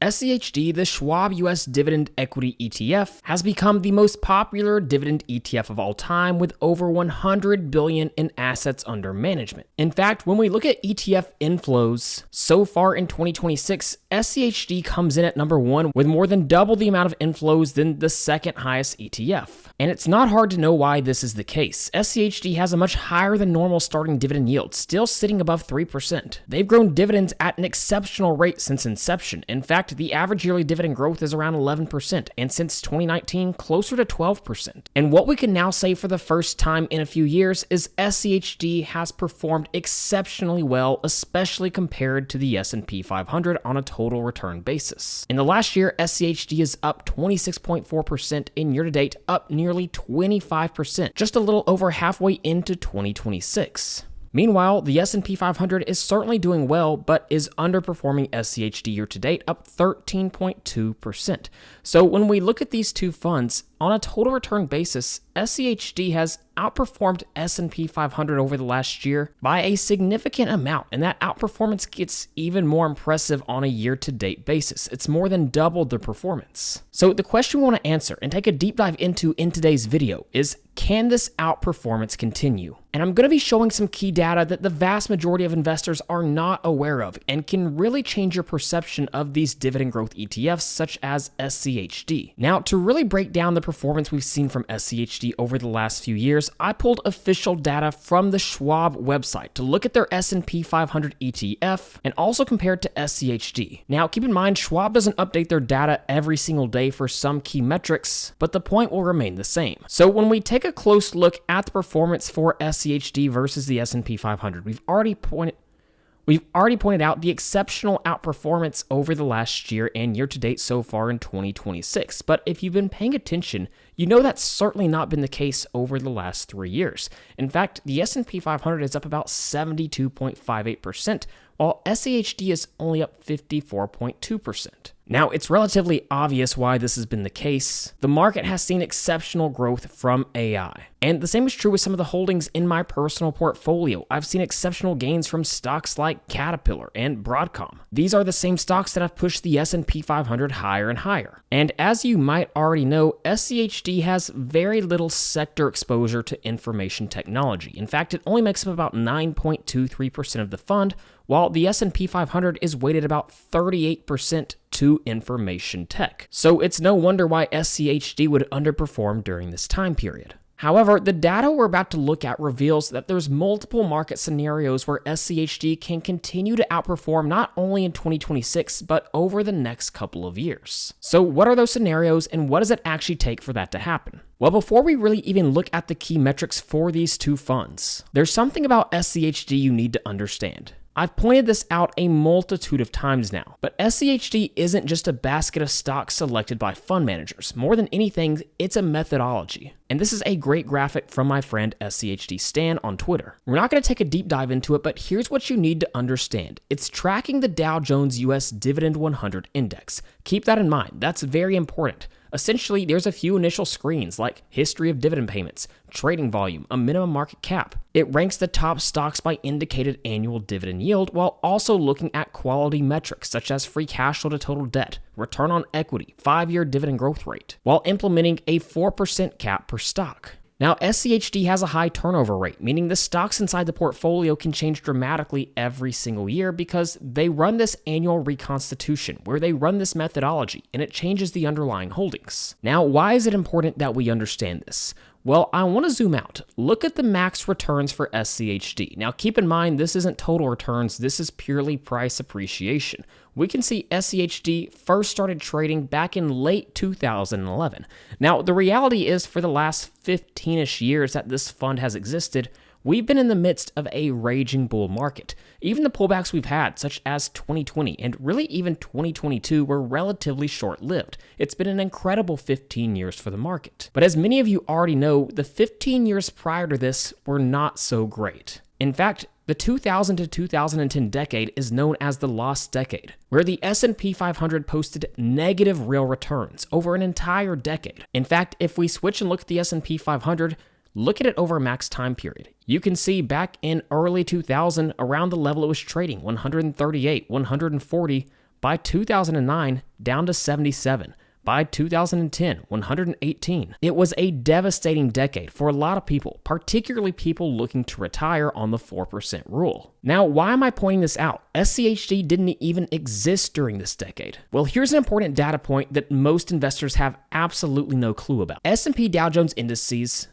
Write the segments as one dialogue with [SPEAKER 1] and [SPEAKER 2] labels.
[SPEAKER 1] SCHD, the Schwab US Dividend Equity ETF, has become the most popular dividend ETF of all time with over $100 billion in assets under management. In fact, when we look at ETF inflows so far in 2026, SCHD comes in at number 1 with more than double the amount of inflows than the second highest ETF. And it's not hard to know why this is the case. SCHD has a much higher than normal starting dividend yield, still sitting above 3%. They've grown dividends at an exceptional rate since inception. In fact, the average yearly dividend growth is around 11%, and since 2019, closer to 12%. And what we can now say for the first time in a few years is SCHD has performed exceptionally well, especially compared to the S&P 500 on a total return basis. In the last year, SCHD is up 26.4%, and year-to-date up nearly 25%, just a little over halfway into 2026. Meanwhile, the S&P 500 is certainly doing well, but is underperforming SCHD year-to-date, up 13.2%. So when we look at these two funds, on a total return basis, SCHD has outperformed S&P 500 over the last year by a significant amount, and that outperformance gets even more impressive on a year-to-date basis. It's more than doubled the performance. So the question we want to answer and take a deep dive into in today's video is, can this outperformance continue? And I'm going to be showing some key data that the vast majority of investors are not aware of and can really change your perception of these dividend growth ETFs such as SCHD. Now, to really break down the performance we've seen from SCHD over the last few years, I pulled official data from the Schwab website to look at their S&P 500 ETF and also compare it to SCHD. Now, keep in mind, Schwab doesn't update their data every single day for some key metrics, but the point will remain the same. So when we take a close look at the performance for SCHD versus the S&P 500, we've already pointed out the exceptional outperformance over the last year and year-to-date so far in 2026. But if you've been paying attention, you know that's certainly not been the case over the last 3 years. In fact, the S&P 500 is up about 72.58%, while SCHD is only up 54.2%. Now, it's relatively obvious why this has been the case. The market has seen exceptional growth from AI. And the same is true with some of the holdings in my personal portfolio. I've seen exceptional gains from stocks like Caterpillar and Broadcom. These are the same stocks that have pushed the S&P 500 higher and higher. And as you might already know, SCHD has very little sector exposure to information technology. In fact, it only makes up about 9.23% of the fund, while the S&P 500 is weighted about 38% to information tech. So it's no wonder why SCHD would underperform during this time period. However, the data we're about to look at reveals that there's multiple market scenarios where SCHD can continue to outperform not only in 2026, but over the next couple of years. So what are those scenarios and what does it actually take for that to happen? Well, before we really even look at the key metrics for these two funds, there's something about SCHD you need to understand. I've pointed this out a multitude of times now, but SCHD isn't just a basket of stocks selected by fund managers. More than anything, it's a methodology. And this is a great graphic from my friend SCHD Stan on Twitter. We're not going to take a deep dive into it, but here's what you need to understand. It's tracking the Dow Jones US Dividend 100 Index. Keep that in mind. That's very important. Essentially, there's a few initial screens like history of dividend payments, trading volume, a minimum market cap. It ranks the top stocks by indicated annual dividend yield while also looking at quality metrics such as free cash flow to total debt, return on equity, 5-year dividend growth rate, while implementing a 4% cap per stock. Now, SCHD has a high turnover rate, meaning the stocks inside the portfolio can change dramatically every single year because they run this annual reconstitution where they run this methodology and it changes the underlying holdings. Now, why is it important that we understand this? Well, I want to zoom out. Look at the max returns for SCHD. Now, keep in mind, this isn't total returns. This is purely price appreciation. We can see SCHD first started trading back in late 2011. Now, the reality is for the last 15-ish years that this fund has existed, we've been in the midst of a raging bull market. Even the pullbacks we've had, such as 2020 and really even 2022, were relatively short-lived. It's been an incredible 15 years for the market. But as many of you already know, the 15 years prior to this were not so great. In fact, the 2000 to 2010 decade is known as the lost decade, where the S&P 500 posted negative real returns over an entire decade. In fact, if we switch and look at the S&P 500, look at it over a max time period. You can see back in early 2000, around the level it was trading, 138, 140, By 2009, down to 77. By 2010, 118. It was a devastating decade for a lot of people, particularly people looking to retire on the 4% rule. Now, why am I pointing this out? SCHD didn't even exist during this decade. Well, here's an important data point that most investors have absolutely no clue about. S&P Dow Jones Indices,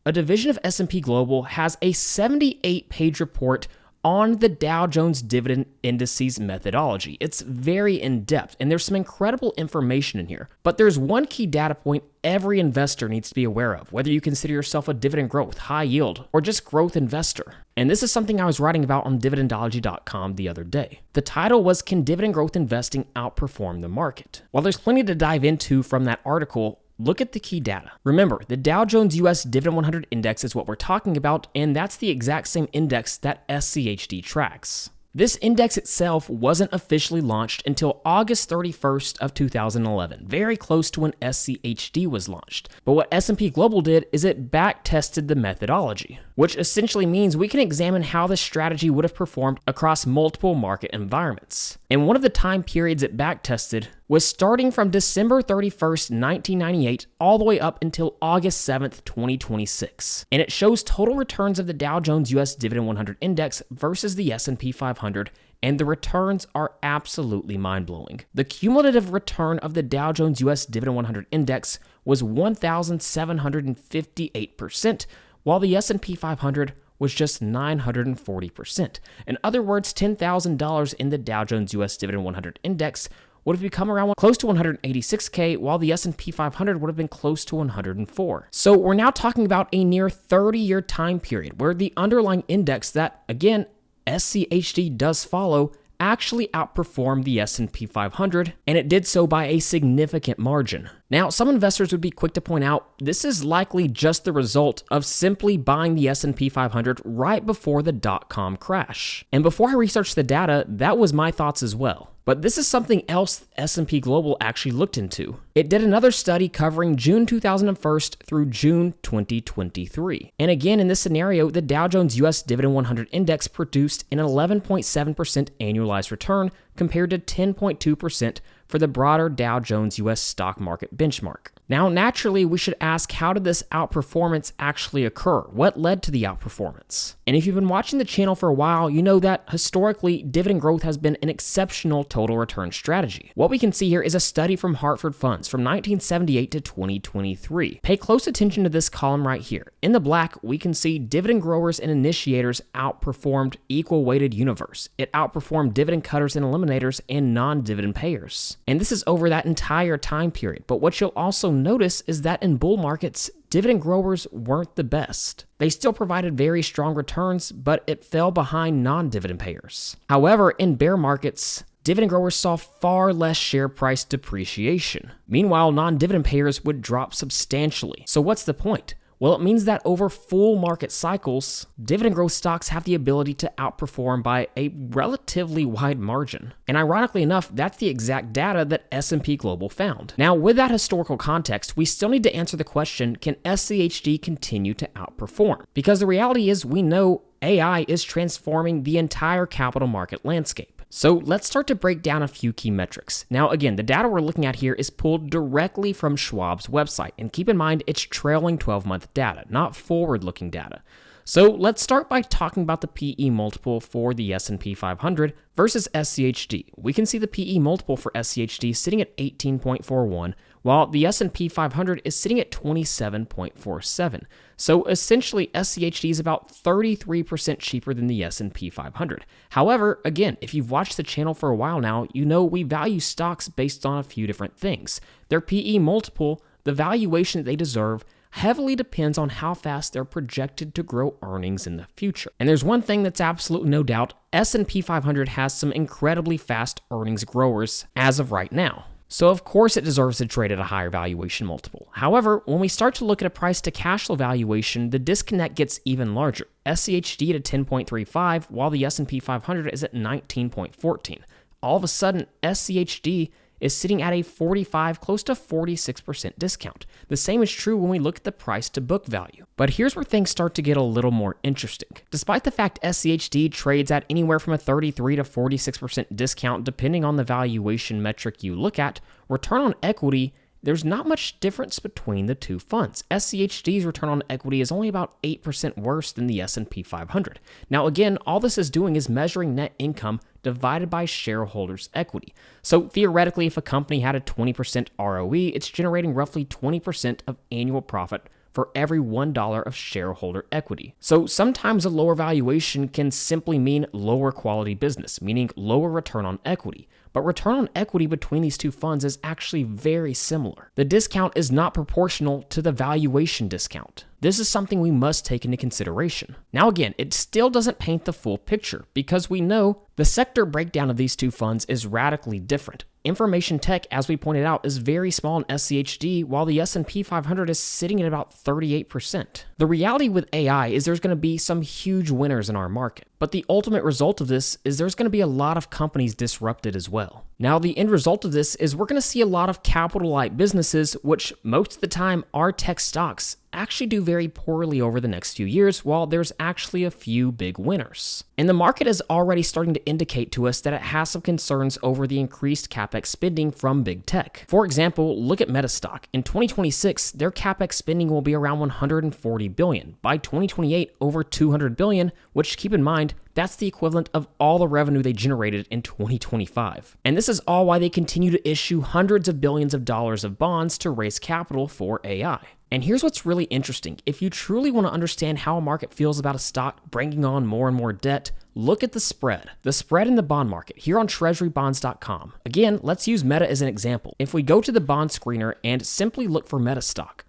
[SPEAKER 1] a division of S&P Global, has a 78-page report on the Dow Jones Dividend Indices methodology. It's very in-depth, and there's some incredible information in here. But there's one key data point every investor needs to be aware of, whether you consider yourself a dividend growth, high yield, or just growth investor. And this is something I was writing about on dividendology.com the other day. The title was, Can Dividend Growth Investing Outperform the Market? While there's plenty to dive into from that article, look at the key data. Remember, the Dow Jones US Dividend 100 Index is what we're talking about, and that's the exact same index that SCHD tracks. This index itself wasn't officially launched until August 31st of 2011, very close to when SCHD was launched. But what S&P Global did is it back-tested the methodology, which essentially means we can examine how the strategy would have performed across multiple market environments. And one of the time periods it back-tested was starting from December 31st, 1998, all the way up until August 7th, 2026. And it shows total returns of the Dow Jones US Dividend 100 Index versus the S&P 500, and the returns are absolutely mind-blowing. The cumulative return of the Dow Jones US Dividend 100 Index was 1,758%, while the S&P 500 was just 940%. In other words, $10,000 in the Dow Jones US Dividend 100 Index would have become around close to 186K, while the S&P 500 would have been close to 104. So we're now talking about a near 30-year time period where the underlying index that, again, SCHD does follow, actually outperformed the S&P 500, and it did so by a significant margin. Now, some investors would be quick to point out this is likely just the result of simply buying the S&P 500 right before the dot-com crash. And before I researched the data, that was my thoughts as well. But this is something else S&P Global actually looked into. It did another study covering June 2001 through June 2023. And again, in this scenario, the Dow Jones US Dividend 100 Index produced an 11.7% annualized return compared to 10.2% for the broader Dow Jones US stock market benchmark. Now, naturally, we should ask, how did this outperformance actually occur? What led to the outperformance? And if you've been watching the channel for a while, you know that historically, dividend growth has been an exceptional total return strategy. What we can see here is a study from Hartford Funds from 1978 to 2023. Pay close attention to this column right here. In the black, we can see dividend growers and initiators outperformed equal weighted universe. It outperformed dividend cutters and eliminators and non-dividend payers. And this is over that entire time period. But what you'll also notice is that in bull markets, dividend growers weren't the best. They still provided very strong returns, but it fell behind non-dividend payers. However, in bear markets, dividend growers saw far less share price depreciation. Meanwhile, non-dividend payers would drop substantially. So what's the point? Well, it means that over full market cycles, dividend growth stocks have the ability to outperform by a relatively wide margin. And ironically enough, that's the exact data that S&P Global found. Now, with that historical context, we still need to answer the question, can SCHD continue to outperform? Because the reality is we know AI is transforming the entire capital market landscape. So let's start to break down a few key metrics. Now, again, the data we're looking at here is pulled directly from Schwab's website. And keep in mind, it's trailing 12-month data, not forward-looking data. So let's start by talking about the PE multiple for the S&P 500 versus SCHD. We can see the PE multiple for SCHD sitting at 18.41, while the S&P 500 is sitting at 27.47. So essentially, SCHD is about 33% cheaper than the S&P 500. However, again, if you've watched the channel for a while now, you know we value stocks based on a few different things. Their PE multiple, the valuation that they deserve, heavily depends on how fast they're projected to grow earnings in the future. And there's one thing that's absolutely no doubt, S&P 500 has some incredibly fast earnings growers as of right now. So of course it deserves to trade at a higher valuation multiple. However, when we start to look at a price to cash flow valuation, the disconnect gets even larger. SCHD at 10.35, while the S&P 500 is at 19.14. All of a sudden, SCHD is sitting at a 45, close to 46% discount. The same is true when we look at the price to book value. But here's where things start to get a little more interesting. Despite the fact SCHD trades at anywhere from a 33 to 46% discount depending on the valuation metric you look at, return on equity, there's not much difference between the two funds. SCHD's return on equity is only about 8% worse than the S&P 500. Now again, all this is doing is measuring net income divided by shareholders' equity. So theoretically, if a company had a 20% ROE, it's generating roughly 20% of annual profit for every $1 of shareholder equity. So sometimes a lower valuation can simply mean lower quality business, meaning lower return on equity. But return on equity between these two funds is actually very similar. The discount is not proportional to the valuation discount. This is something we must take into consideration. Now again, it still doesn't paint the full picture because we know the sector breakdown of these two funds is radically different. Information tech, as we pointed out, is very small in SCHD, while the S&P 500 is sitting at about 38%. The reality with AI is there's going to be some huge winners in our market, but the ultimate result of this is there's going to be a lot of companies disrupted as well. Now, the end result of this is we're going to see a lot of capital-light businesses, which most of the time are tech stocks, actually do very poorly over the next few years, while there's actually a few big winners. And the market is already starting to indicate to us that it has some concerns over the increased CapEx spending from big tech. For example, look at Meta stock. In 2026, their CapEx spending will be around $140 billion. By 2028, over $200 billion, which, keep in mind, that's the equivalent of all the revenue they generated in 2025. And this is all why they continue to issue hundreds of billions of dollars of bonds to raise capital for AI. And here's what's really interesting. If you truly want to understand how a market feels about a stock bringing on more and more debt, look at the spread. The spread in the bond market here on treasurybonds.com. Again, let's use Meta as an example. If we go to the bond screener and simply look for Meta stock,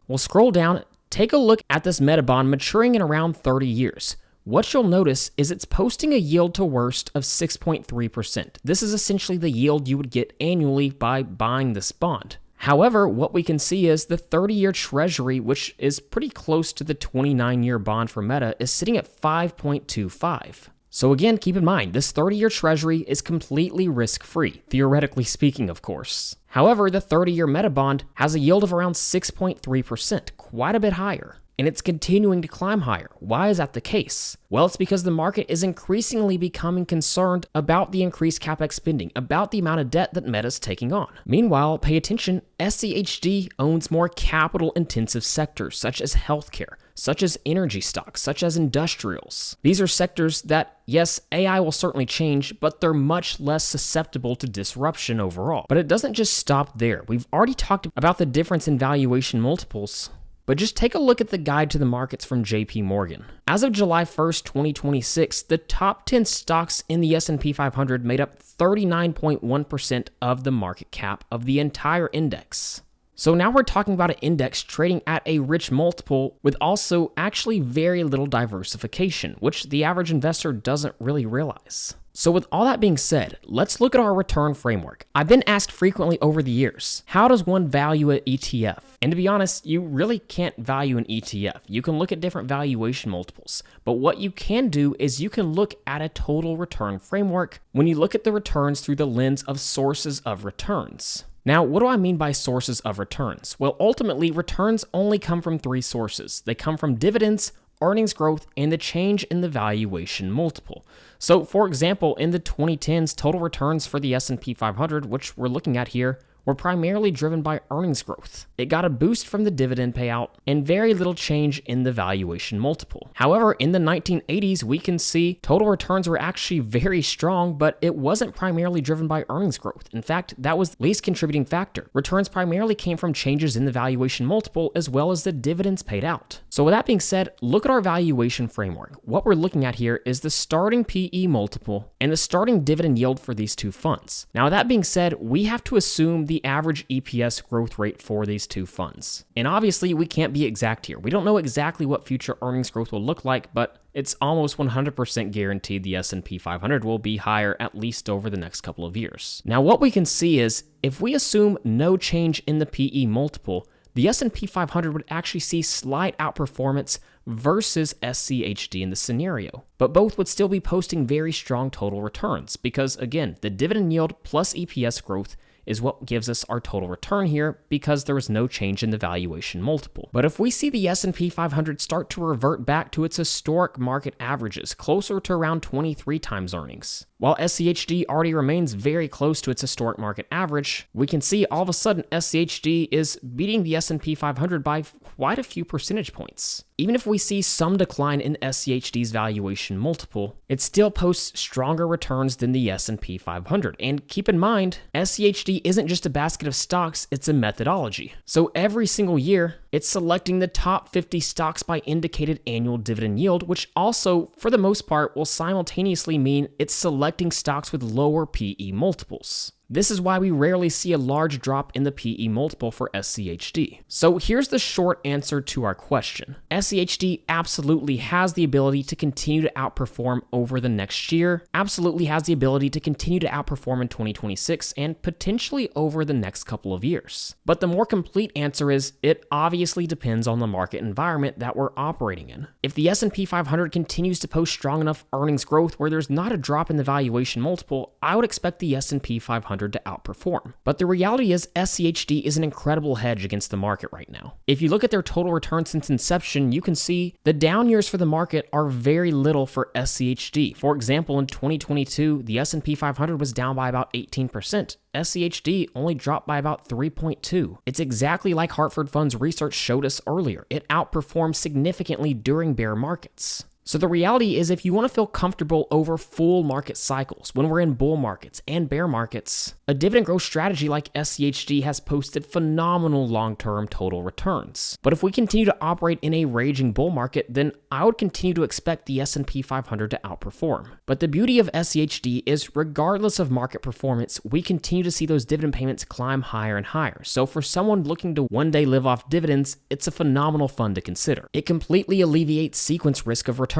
[SPEAKER 1] we'll scroll down, take a look at this Meta bond maturing in around 30 years. What you'll notice is it's posting a yield to worst of 6.3%. This is essentially the yield you would get annually by buying this bond. However, what we can see is the 30-year treasury, which is pretty close to the 29-year bond for Meta, is sitting at 5.25. So again, keep in mind, this 30-year treasury is completely risk-free, theoretically speaking, of course. However, the 30-year Meta bond has a yield of around 6.3%, quite a bit higher. And it's continuing to climb higher. Why is that the case? Well, it's because the market is increasingly becoming concerned about the increased CapEx spending, about the amount of debt that Meta's taking on. Meanwhile, pay attention, SCHD owns more capital-intensive sectors such as healthcare, such as energy stocks, such as industrials. These are sectors that, yes, AI will certainly change, but they're much less susceptible to disruption overall. But it doesn't just stop there. We've already talked about the difference in valuation multiples. But just take a look at the guide to the markets from JP Morgan. As of July 1st, 2026, the top 10 stocks in the S&P 500 made up 39.1% of the market cap of the entire index. So now we're talking about an index trading at a rich multiple with also actually very little diversification, which the average investor doesn't really realize. So with all that being said, let's look at our return framework. I've been asked frequently over the years, how does one value an ETF? And to be honest, you really can't value an ETF. You can look at different valuation multiples, but what you can do is you can look at a total return framework when you look at the returns through the lens of sources of returns. Now, what do I mean by sources of returns? Well, ultimately, returns only come from three sources. They come from dividends, earnings growth, and the change in the valuation multiple. So, for example, in the 2010s, total returns for the S&P 500, which we're looking at here, were primarily driven by earnings growth. It got a boost from the dividend payout and very little change in the valuation multiple. However, in the 1980s, we can see total returns were actually very strong, but it wasn't primarily driven by earnings growth. In fact, that was the least contributing factor. Returns primarily came from changes in the valuation multiple as well as the dividends paid out. So with that being said, look at our valuation framework. What we're looking at here is the starting PE multiple and the starting dividend yield for these two funds. Now, with that being said, we have to assume the average EPS growth rate for these two funds. And obviously, we can't be exact here. We don't know exactly what future earnings growth will look like, but it's almost 100% guaranteed the S&P 500 will be higher at least over the next couple of years. Now, what we can see is if we assume no change in the PE multiple, the S&P 500 would actually see slight outperformance versus SCHD in the scenario. But both would still be posting very strong total returns because, again, the dividend yield plus EPS growth is what gives us our total return here because there was no change in the valuation multiple. But if we see the S&P 500 start to revert back to its historic market averages, closer to around 23 times earnings, while SCHD already remains very close to its historic market average, we can see all of a sudden SCHD is beating the S&P 500 by quite a few percentage points. Even if we see some decline in SCHD's valuation multiple, it still posts stronger returns than the S&P 500. And keep in mind, SCHD isn't just a basket of stocks, it's a methodology. So every single year, it's selecting the top 50 stocks by indicated annual dividend yield, which also, for the most part, will simultaneously mean it's selecting stocks with lower PE multiples. This is why we rarely see a large drop in the PE multiple for SCHD. So here's the short answer to our question. SCHD absolutely has the ability to continue to outperform over the next year, absolutely has the ability to continue to outperform in 2026, and potentially over the next couple of years. But the more complete answer is, it obviously depends on the market environment that we're operating in. If the S&P 500 continues to post strong enough earnings growth where there's not a drop in the valuation multiple, I would expect the S&P 500 to outperform. But the reality is SCHD is an incredible hedge against the market right now. If you look at their total return since inception, you can see the down years for the market are very little for SCHD. For example, in 2022, the S&P 500 was down by about 18%. SCHD only dropped by about 3.2. It's exactly like Hartford Funds research showed us earlier. It outperformed significantly during bear markets. So the reality is, if you want to feel comfortable over full market cycles, when we're in bull markets and bear markets, a dividend growth strategy like SCHD has posted phenomenal long-term total returns. But if we continue to operate in a raging bull market, then I would continue to expect the S&P 500 to outperform. But the beauty of SCHD is, regardless of market performance, we continue to see those dividend payments climb higher and higher. So for someone looking to one day live off dividends, it's a phenomenal fund to consider. It completely alleviates sequence risk of return,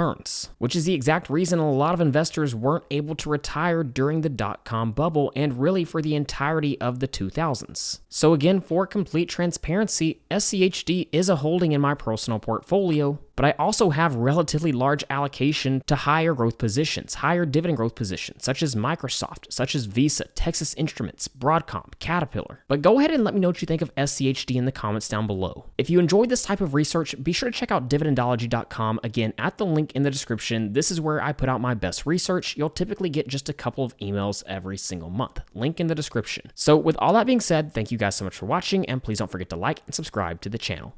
[SPEAKER 1] which is the exact reason a lot of investors weren't able to retire during the dot-com bubble and really for the entirety of the 2000s. So again, for complete transparency, SCHD is a holding in my personal portfolio, but I also have relatively large allocation to higher growth positions, higher dividend growth positions, such as Microsoft, such as Visa, Texas Instruments, Broadcom, Caterpillar. But go ahead and let me know what you think of SCHD in the comments down below. If you enjoyed this type of research, be sure to check out dividendology.com again at the link in the description. This is where I put out my best research. You'll typically get just a couple of emails every single month. Link in the description. So with all that being said, thank you guys so much for watching, and please don't forget to like and subscribe to the channel.